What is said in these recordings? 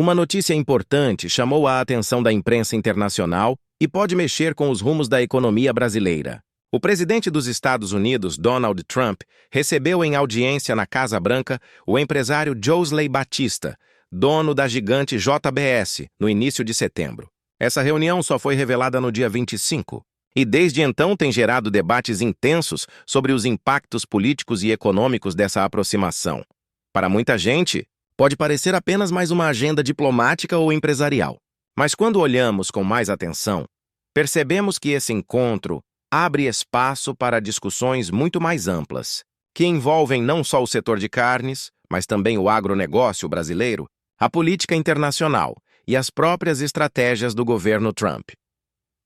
Uma notícia importante chamou a atenção da imprensa internacional e pode mexer com os rumos da economia brasileira. O presidente dos Estados Unidos, Donald Trump, recebeu em audiência na Casa Branca o empresário Joesley Batista, dono da gigante JBS, no início de setembro. Essa reunião só foi revelada no dia 25, e desde então tem gerado debates intensos sobre os impactos políticos e econômicos dessa aproximação. Para muita gente, pode parecer apenas mais uma agenda diplomática ou empresarial. Mas quando olhamos com mais atenção, percebemos que esse encontro abre espaço para discussões muito mais amplas, que envolvem não só o setor de carnes, mas também o agronegócio brasileiro, a política internacional e as próprias estratégias do governo Trump.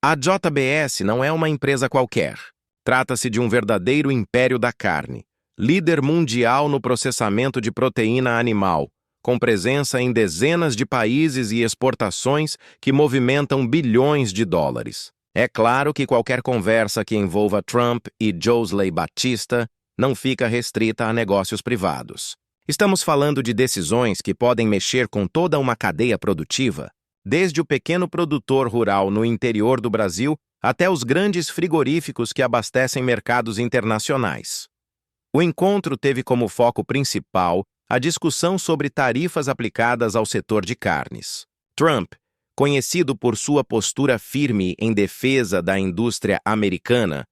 A JBS não é uma empresa qualquer. Trata-se de um verdadeiro império da carne, líder mundial no processamento de proteína animal, com presença em dezenas de países e exportações que movimentam bilhões de dólares. É claro que qualquer conversa que envolva Trump e Joesley Batista não fica restrita a negócios privados. Estamos falando de decisões que podem mexer com toda uma cadeia produtiva, desde o pequeno produtor rural no interior do Brasil até os grandes frigoríficos que abastecem mercados internacionais. O encontro teve como foco principal a discussão sobre tarifas aplicadas ao setor de carnes. Trump, conhecido por sua postura firme em defesa da indústria americana,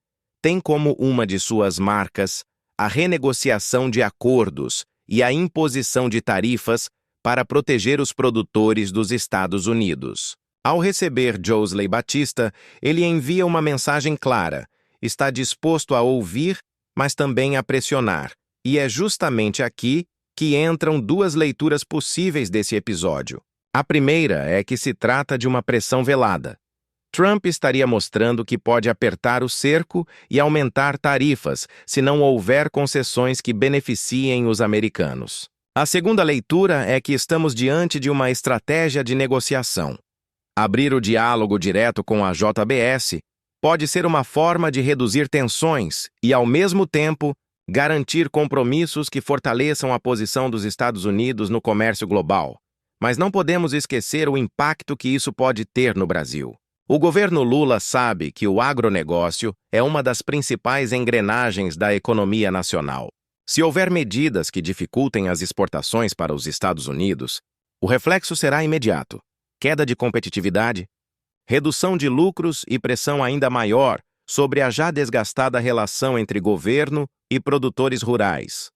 tem como uma de suas marcas a renegociação de acordos e a imposição de tarifas para proteger os produtores dos Estados Unidos. Ao receber Joesley Batista, ele envia uma mensagem clara: está disposto a ouvir, mas também a pressionar. E é justamente aqui que entram duas leituras possíveis desse episódio. A primeira é que se trata de uma pressão velada. Trump estaria mostrando que pode apertar o cerco e aumentar tarifas se não houver concessões que beneficiem os americanos. A segunda leitura é que estamos diante de uma estratégia de negociação. Abrir o diálogo direto com a JBS pode ser uma forma de reduzir tensões e, ao mesmo tempo, garantir compromissos que fortaleçam a posição dos Estados Unidos no comércio global. Mas não podemos esquecer o impacto que isso pode ter no Brasil. O governo Lula sabe que o agronegócio é uma das principais engrenagens da economia nacional. Se houver medidas que dificultem as exportações para os Estados Unidos, o reflexo será imediato: queda de competitividade, redução de lucros e pressão ainda maior sobre a já desgastada relação entre governo e produtores rurais.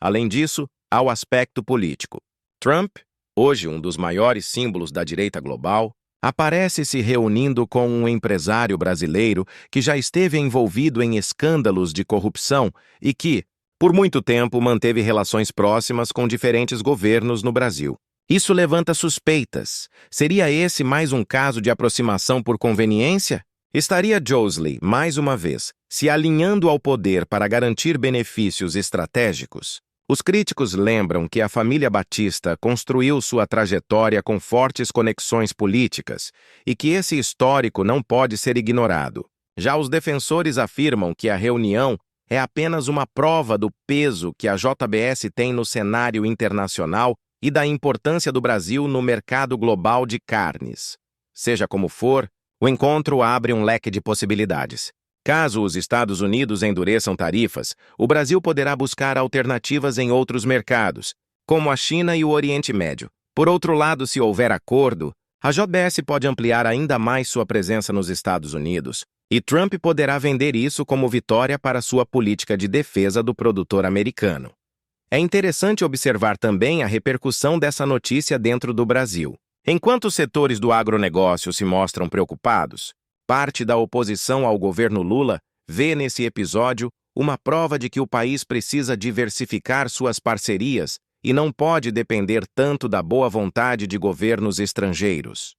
Além disso, há o aspecto político. Trump, hoje um dos maiores símbolos da direita global, aparece se reunindo com um empresário brasileiro que já esteve envolvido em escândalos de corrupção e que, por muito tempo, manteve relações próximas com diferentes governos no Brasil. Isso levanta suspeitas. Seria esse mais um caso de aproximação por conveniência? Estaria Joesley, mais uma vez, se alinhando ao poder para garantir benefícios estratégicos? Os críticos lembram que a família Batista construiu sua trajetória com fortes conexões políticas e que esse histórico não pode ser ignorado. Já os defensores afirmam que a reunião é apenas uma prova do peso que a JBS tem no cenário internacional e da importância do Brasil no mercado global de carnes. Seja como for, o encontro abre um leque de possibilidades. Caso os Estados Unidos endureçam tarifas, o Brasil poderá buscar alternativas em outros mercados, como a China e o Oriente Médio. Por outro lado, se houver acordo, a JBS pode ampliar ainda mais sua presença nos Estados Unidos, e Trump poderá vender isso como vitória para sua política de defesa do produtor americano. É interessante observar também a repercussão dessa notícia dentro do Brasil. Enquanto os setores do agronegócio se mostram preocupados, parte da oposição ao governo Lula vê nesse episódio uma prova de que o país precisa diversificar suas parcerias e não pode depender tanto da boa vontade de governos estrangeiros.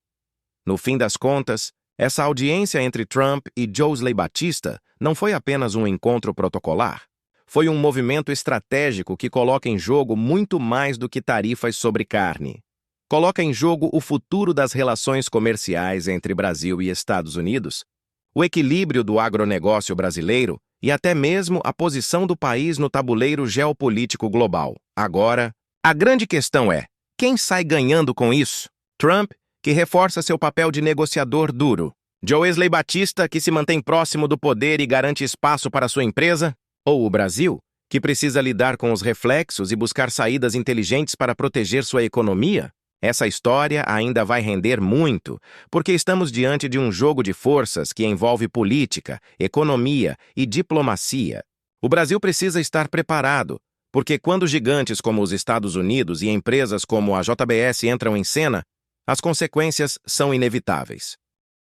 No fim das contas, essa audiência entre Trump e Joesley Batista não foi apenas um encontro protocolar. Foi um movimento estratégico que coloca em jogo muito mais do que tarifas sobre carne. Coloca em jogo o futuro das relações comerciais entre Brasil e Estados Unidos, o equilíbrio do agronegócio brasileiro e até mesmo a posição do país no tabuleiro geopolítico global. Agora, a grande questão é: quem sai ganhando com isso? Trump, que reforça seu papel de negociador duro? Joesley Batista, que se mantém próximo do poder e garante espaço para sua empresa? Ou o Brasil, que precisa lidar com os reflexos e buscar saídas inteligentes para proteger sua economia? Essa história ainda vai render muito, porque estamos diante de um jogo de forças que envolve política, economia e diplomacia. O Brasil precisa estar preparado, porque quando gigantes como os Estados Unidos e empresas como a JBS entram em cena, as consequências são inevitáveis.